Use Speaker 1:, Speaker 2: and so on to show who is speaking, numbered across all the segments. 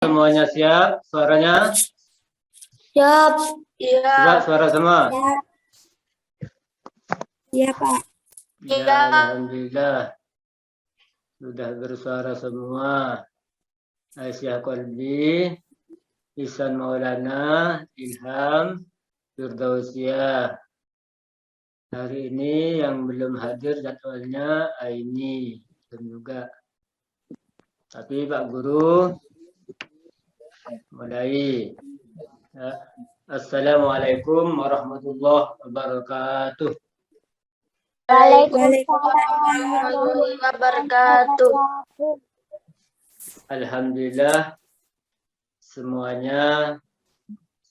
Speaker 1: Semuanya siap? Suaranya?
Speaker 2: Siap.
Speaker 1: Coba suara semua.
Speaker 2: Iya, Pak.
Speaker 1: Ya, alhamdulillah. Sudah bersuara semua. Aisyah Kolbi, Ihsan Maulana, Ilham, Firdausiah. Hari ini yang belum hadir jadwalnya Aini dan juga. Tapi Pak Guru mulai. Ya. Assalamualaikum warahmatullahi wabarakatuh.
Speaker 2: Waalaikumsalam warahmatullahi wabarakatuh.
Speaker 1: Alhamdulillah semuanya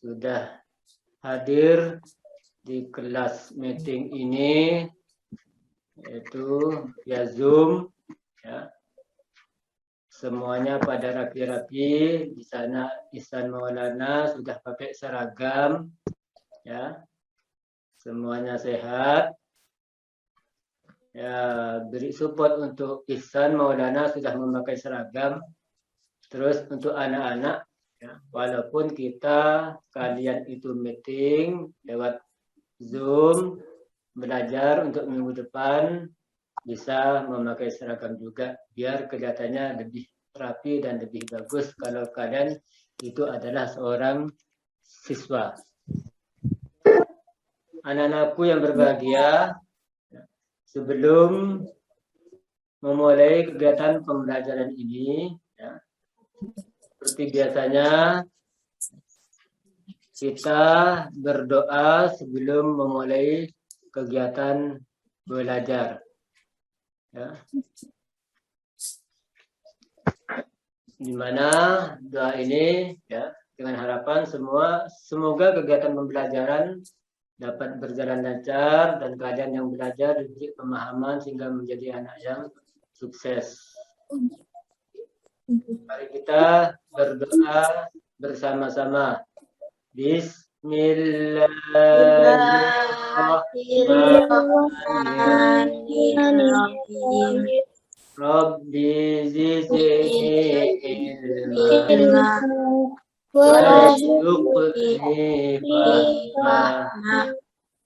Speaker 1: sudah hadir di kelas meeting ini, yaitu via Zoom. Ya. Semuanya pada rapi-rapi. Di sana Ihsan Maulana sudah pakai seragam. Ya. Semuanya sehat. Ya, beri support untuk Ihsan Maulana sudah memakai seragam. Terus untuk anak-anak, ya, walaupun kalian itu meeting lewat Zoom, belajar untuk minggu depan bisa memakai seragam juga, biar kelihatannya lebih rapi dan lebih bagus kalau kalian itu adalah seorang siswa. Anak-anakku yang berbahagia, sebelum memulai kegiatan pembelajaran ini, ya, seperti biasanya kita berdoa sebelum memulai kegiatan belajar. Ya. Di mana doa ini, ya, dengan harapan semoga kegiatan pembelajaran dapat berjalan lancar dan kalian yang belajar diberi pemahaman sehingga menjadi anak yang sukses. Mari kita berdoa bersama-sama. Bismillahirrahmanirrahim. Rabbi zidni ilma warzuqni fahma.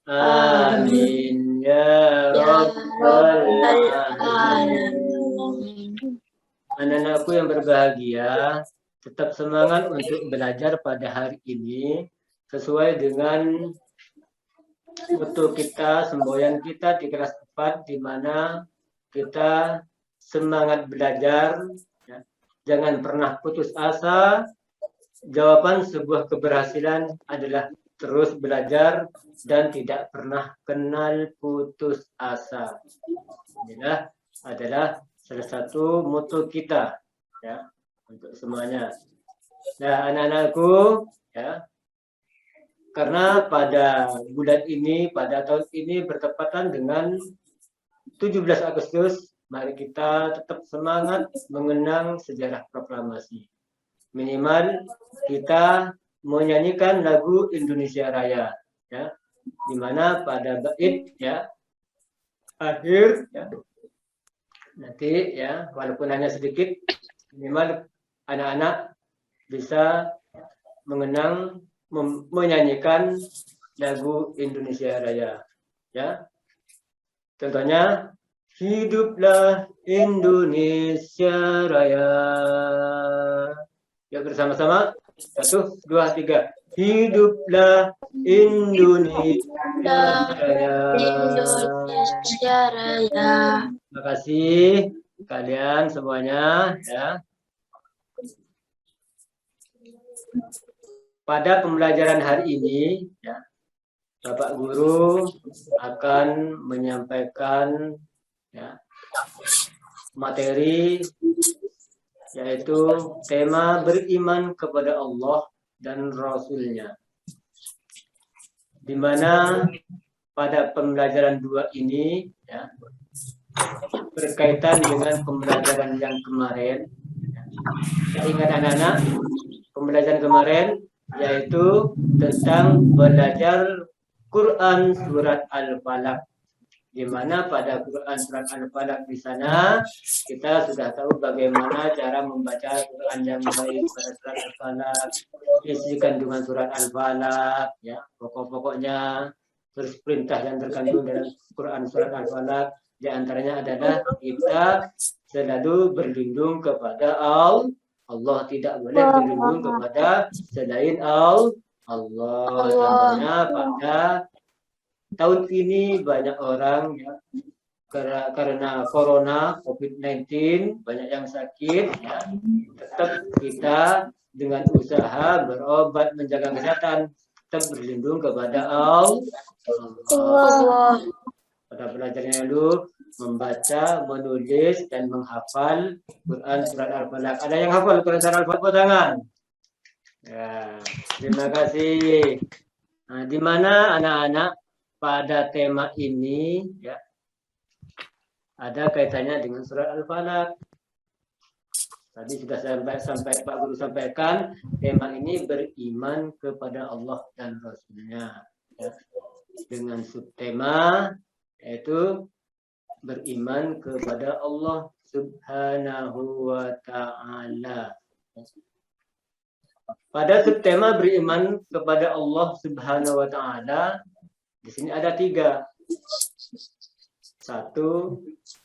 Speaker 1: Amin ya rabbal alamin. Anak-anakku yang berbahagia, tetap semangat untuk belajar pada hari ini sesuai dengan moto kita, semboyan kita di kelas 4, di mana kita semangat belajar, ya. Jangan pernah putus asa. Jawaban sebuah keberhasilan adalah terus belajar dan tidak pernah kenal putus asa. Inilah adalah salah satu moto kita, ya, untuk semuanya. Nah, anak-anakku, ya, karena pada bulan ini, pada tahun ini bertepatan dengan 17 Agustus, mari kita tetap semangat mengenang sejarah proklamasi. Minimal kita menyanyikan lagu Indonesia Raya, ya, di mana pada bait, ya, akhir, ya, nanti, ya, walaupun hanya sedikit, minimal anak-anak bisa menyanyikan lagu Indonesia Raya, ya. Contohnya, hiduplah Indonesia Raya. Ya, bersama-sama. 1, 2, 3. Hiduplah Indonesia Raya.
Speaker 2: Indonesia Raya.
Speaker 1: Terima kasih kalian semuanya, ya. Pada pembelajaran hari ini, ya, Bapak Guru akan menyampaikan, ya, materi, yaitu tema beriman kepada Allah dan Rasul-Nya. Di mana pada pembelajaran 2 ini, ya, berkaitan dengan pembelajaran yang kemarin. Ya, ingat anak-anak, pembelajaran kemarin yaitu tentang belajar Quran surat Al-Falaq. Di mana pada Quran surat Al-Falaq di sana kita sudah tahu bagaimana cara membaca Quran yang baik pada surat Al-Falaq, isi kandungan surat Al-Falaq, ya pokok-pokoknya, terus perintah yang terkandung dalam Quran surat Al-Falaq di antaranya adalah kita selalu berlindung kepada Allah, tidak boleh berlindung kepada selain Allah. Contohnya pada tahun ini banyak orang ya karena corona COVID-19 banyak yang sakit ya, tetap kita dengan usaha berobat menjaga kesehatan tetap berlindung kepada Allah. Pada belajarnya dulu membaca, menulis dan menghafal Quran surat Al-Falaq. Ada yang hafal Quran surat Al-Falaq tangan? Ya, terima kasih. Nah, di mana anak-anak pada tema ini ya ada kaitannya dengan surat Al-Falaq. Tadi sudah sampai Pak Guru sampaikan tema ini beriman kepada Allah dan Rasulnya ya. Dengan subtema yaitu beriman kepada Allah Subhanahu wa Ta'ala. Pada subtema beriman kepada Allah Subhanahu wa Ta'ala di sini ada 3. 1,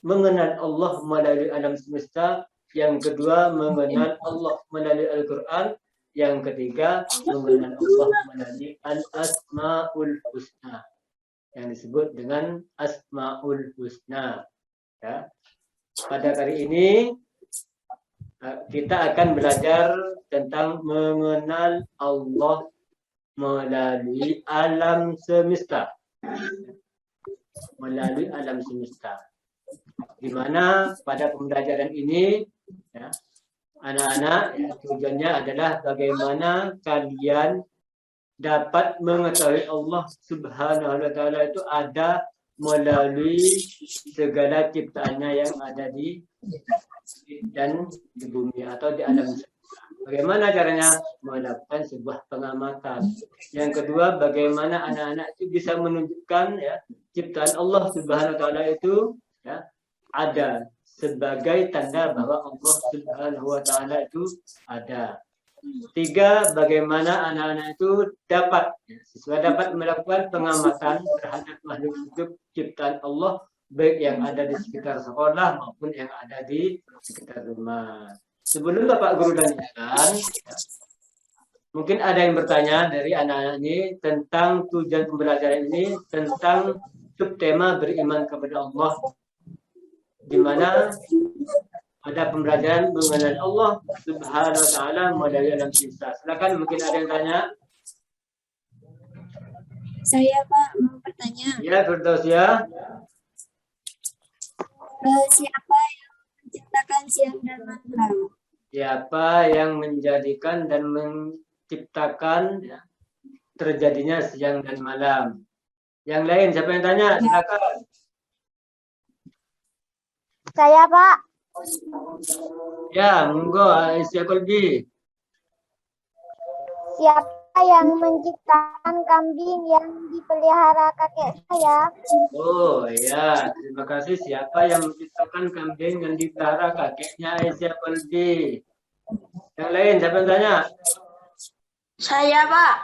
Speaker 1: mengenal Allah melalui alam semesta. Yang kedua, mengenal Allah melalui Al-Quran. Yang ketiga, mengenal Allah melalui Al-Asma'ul Husna. Yang disebut dengan Asma'ul Husna. Ya. Pada kali ini, kita akan belajar tentang mengenal Allah melalui alam semesta. Melalui alam semesta. Di mana pada pembelajaran ini ya, anak-anak ya, tujuannya adalah bagaimana kalian dapat mengetahui Allah Subhanahu wa Ta'ala itu ada melalui segala ciptaannya yang ada di dan di bumi atau di alam semesta. Bagaimana caranya? Melakukan sebuah pengamatan. Yang kedua, bagaimana anak-anak itu bisa menunjukkan ya ciptaan Allah Subhanahu wa Ta'ala itu ya ada sebagai tanda bahwa Allah Subhanahu wa Ta'ala itu ada. 3, bagaimana anak-anak itu dapat melakukan pengamatan terhadap makhluk hidup ciptaan Allah baik yang ada di sekitar sekolah maupun yang ada di sekitar rumah. Sebelum Bapak Guru lanjutkan, mungkin ada yang bertanya dari anak-anak ini tentang tujuan pembelajaran ini, tentang subtema beriman kepada Allah, di mana ada pembelajaran mengenal Allah Subhanahu wa Ta'ala melalui alam semesta. Silakan, mungkin ada yang tanya.
Speaker 2: Saya Pak mau bertanya.
Speaker 1: Ya, Firdaus ya.
Speaker 2: Siapa yang menciptakan siang dan malam?
Speaker 1: Siapa yang menjadikan dan menciptakan ya, terjadinya siang dan malam? Yang lain, siapa yang tanya? Silakan.
Speaker 2: Saya Pak.
Speaker 1: Ya, monggo Aisyah Kolbi.
Speaker 2: Siapa yang menciptakan kambing yang dipelihara kakek saya?
Speaker 1: Oh ya, terima kasih. Siapa yang menciptakan kambing yang dipelihara kakeknya Aisyah Kolbi? Yang lain, siapa yang tanya?
Speaker 2: Saya Pak.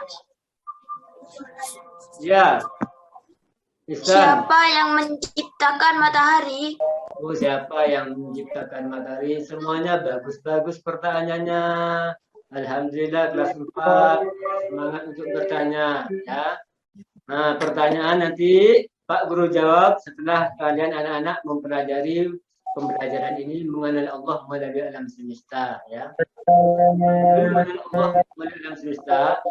Speaker 1: Ya. Ihsan.
Speaker 2: Siapa yang menciptakan matahari?
Speaker 1: Oh, siapa yang menciptakan matahari? Semuanya bagus-bagus pertanyaannya. Alhamdulillah kelas 4 semangat untuk bertanya ya. Nah, pertanyaan nanti Pak Guru jawab setelah kalian anak-anak mempelajari pembelajaran ini mengenal Allah melalui alam semesta ya. Mengenal Allah melalui alam semesta.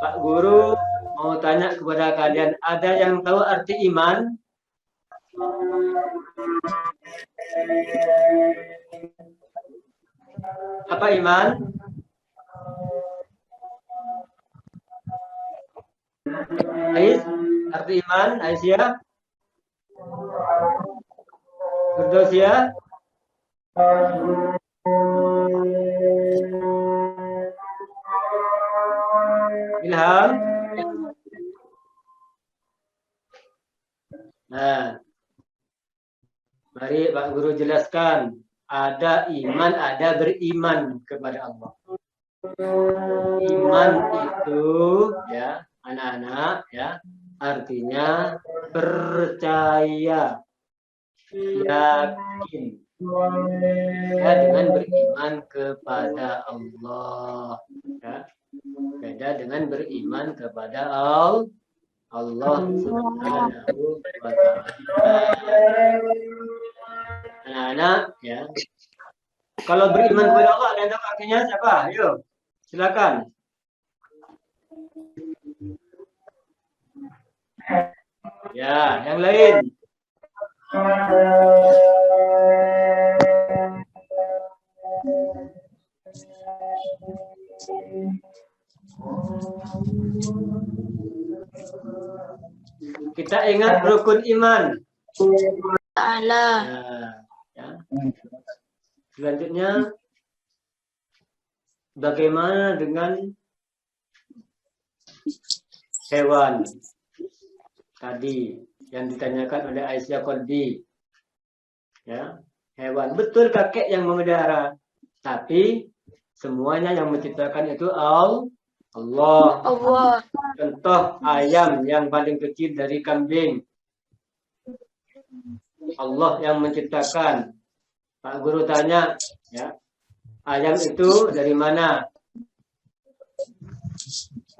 Speaker 1: Pak Guru mau tanya kepada kalian, ada yang tahu arti iman? Apa iman? Ais, arti iman, Aisyah? Firdaus ya? Ilham? Nah, Mari Pak Guru jelaskan. Ada iman, ada beriman kepada Allah. Iman itu ya anak-anak ya artinya percaya, yakin ya, dengan beriman kepada Allah ya. Beda dengan beriman kepada Allah Subhanahu wa Ta'ala. Anak-anak ya. Kalau beriman kepada Allah, ada yang tahu artinya siapa? Ayo, silakan. Ya, yang lain. Kita ingat rukun iman.
Speaker 3: Ta'ala.
Speaker 1: Ya. Selanjutnya, bagaimana dengan hewan tadi yang ditanyakan oleh Aisyah Qadhi? Ya, hewan. Betul kakek yang memelihara, tapi semuanya yang menciptakan itu Allah.
Speaker 3: Allah.
Speaker 1: Contoh ayam yang paling kecil dari kambing. Allah yang menciptakan. Pak Guru tanya, ya, ayam itu dari mana?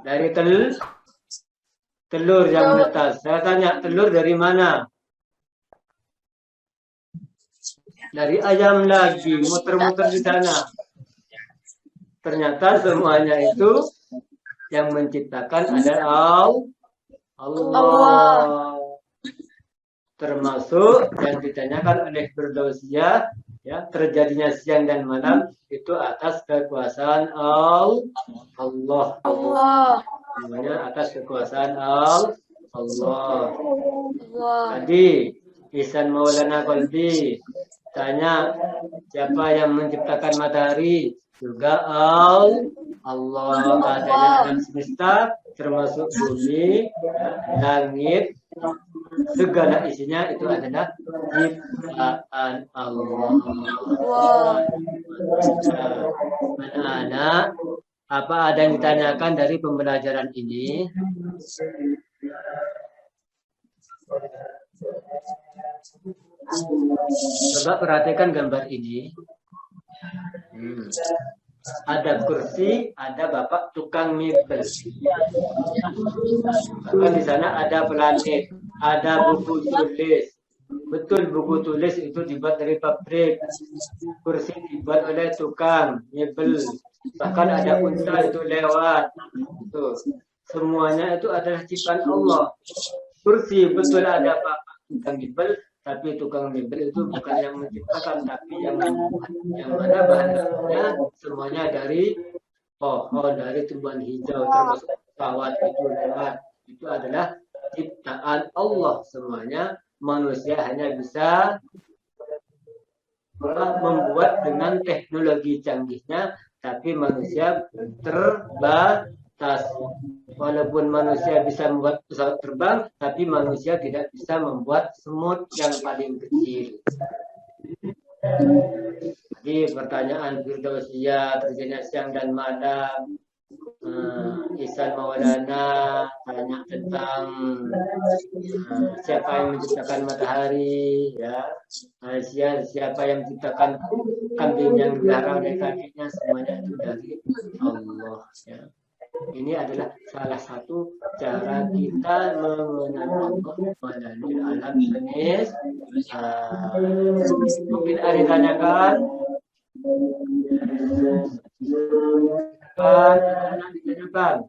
Speaker 1: Dari telur yang menetas. Saya tanya, telur dari mana? Dari ayam lagi, muter-muter di sana. Ternyata semuanya itu yang menciptakan adalah Allah. Termasuk yang ditanyakan oleh Firdausyah, ya, terjadinya siang dan malam itu atas kekuasaan Allah. Semuanya atas kekuasaan Allah. Tadi Ihsan Maulana Qalbi tanya siapa yang menciptakan matahari? Juga Allah. Adanya alam semesta termasuk bumi, langit, segala isinya itu adalah ciptaan Allah. Anak-anak, apa ada yang ditanyakan dari pembelajaran ini? Coba perhatikan gambar ini. Ada kursi, ada bapak tukang mebel. Bahkan di sana ada planet, ada buku tulis. Betul, buku tulis itu dibuat dari pabrik. Kursi dibuat oleh tukang mebel. Bahkan ada unta itu lewat. Tuh. Semuanya itu adalah ciptaan Allah. Kursi betul ada bapak tukang mebel, tapi tukang mebel itu bukan yang menciptakan, tapi yang mana bahannya semuanya dari pohon, dari tumbuhan hijau, termasuk pesawat itu lewat. Itu adalah ciptaan Allah semuanya. Manusia hanya bisa membuat dengan teknologi canggihnya, tapi manusia terbatas. Walaupun manusia bisa membuat pesawat terbang, tapi manusia tidak bisa membuat semut yang paling kecil. Jadi pertanyaan Firdausyah terjadinya siang dan malam. Ihsan Maulana tanya tentang siapa yang menciptakan matahari, ya. Siapa yang menciptakan kambing yang dipelihara oleh kakeknya, semuanya itu dari Allah, ya. Ini adalah salah satu cara kita mengenal Allah melalui alam semesta. Mungkin ada yang ditanyakan? Ditanyakan.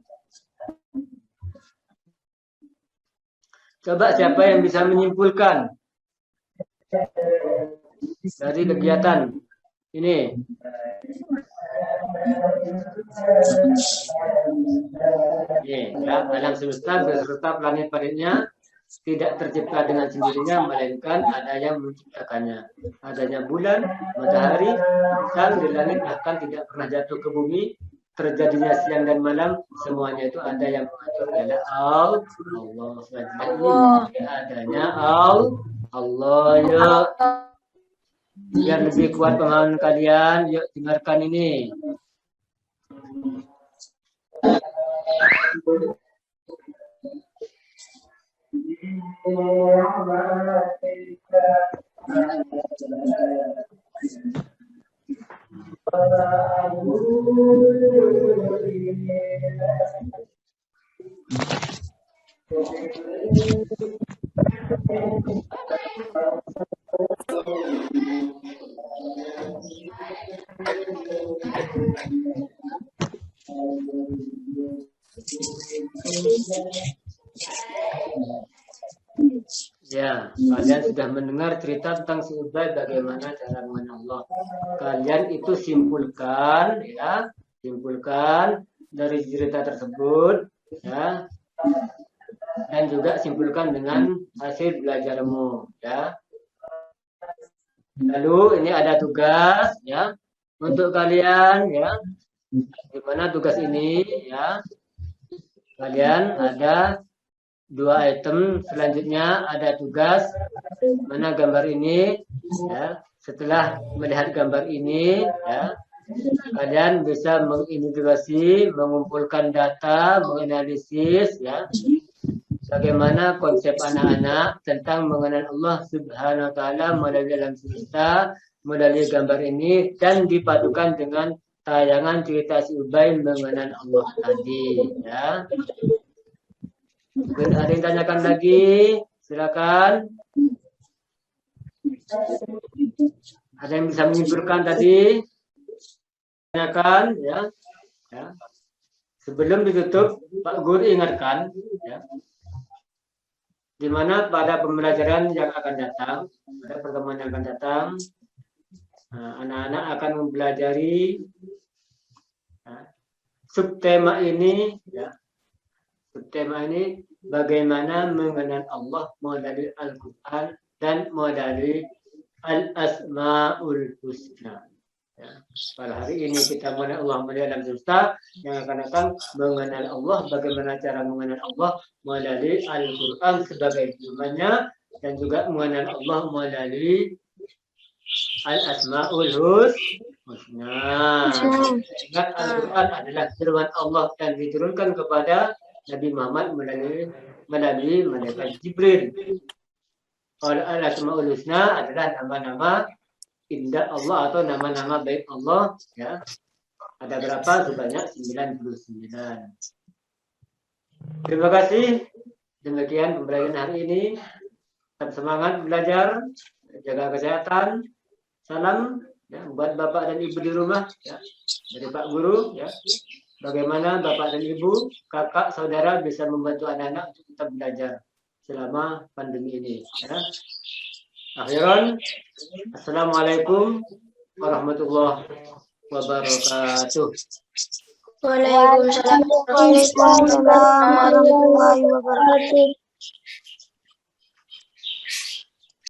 Speaker 1: Coba siapa yang bisa menyimpulkan dari kegiatan ini? Ya, alam semesta beserta planet-planetnya tidak tercipta dengan sendirinya, melainkan ada yang menciptakannya. Adanya bulan, matahari, bintang di langit bahkan tidak pernah jatuh ke bumi. Terjadinya siang dan malam, semuanya itu ada yang mengatur adalah Allah. Selanjutnya adanya Allah ya. Biar lebih kuat pemahaman kalian, yuk dengarkan ini. Ya, kalian sudah mendengar cerita tentang si Ubay bagaimana cara mengenal Allah. Kalian itu simpulkan, ya, simpulkan dari cerita tersebut, ya, dan juga simpulkan dengan hasil belajarmu, ya. Lalu ini ada tugas, ya, untuk kalian, ya. Gimana tugas ini, ya? Kalian ada 2 item, selanjutnya ada tugas mana gambar ini, ya. Setelah melihat gambar ini, ya, kalian bisa mengintegrasi, mengumpulkan data, menganalisis, ya, bagaimana konsep anak-anak tentang mengenal Allah Subhanahu wa taala melalui alam semesta, melalui gambar ini, dan dipadukan dengan tayangan cerita si Ubay mengenal Allah tadi, ya. Mungkin ada yang tanyakan lagi, silakan. Ada yang bisa menyimpulkan tadi? Tanyakan, ya. Ya. Sebelum ditutup, Pak Guru ingatkan, ya, di mana pada pembelajaran yang akan datang, pada pertemuan yang akan datang, anak-anak akan mempelajari, ya, subtema ini, ya. Subtema ini bagaimana mengenal Allah melalui Al-Quran dan melalui Al-Asma'ul Husna. Ya. Pada hari ini kita mengenal Allah melalui alam semesta, yang akan datang mengenal Allah, bagaimana cara mengenal Allah melalui Al-Quran sebagai firman-Nya, dan juga mengenal Allah melalui Al-Asma'ul Husna. Ingat, Al-Quran adalah firman Allah dan diturunkan kepada Nabi Muhammad melalui malaikat Jibril. Al-Asma'ul Husna adalah nama-nama indah Allah atau nama-nama baik Allah, ya. Ada berapa? Sebanyak 99. Terima kasih. Demikian pembelajaran hari ini. Tetap semangat belajar, jaga kesehatan. Salam, ya, buat Bapak dan Ibu di rumah, ya, dari Pak Guru, ya. Bagaimana Bapak dan Ibu, kakak, saudara bisa membantu anak-anak untuk tetap belajar selama pandemi ini, ya. Akhiran, Assalamualaikum warahmatullahi wabarakatuh.
Speaker 3: Waalaikumsalam warahmatullahi wabarakatuh.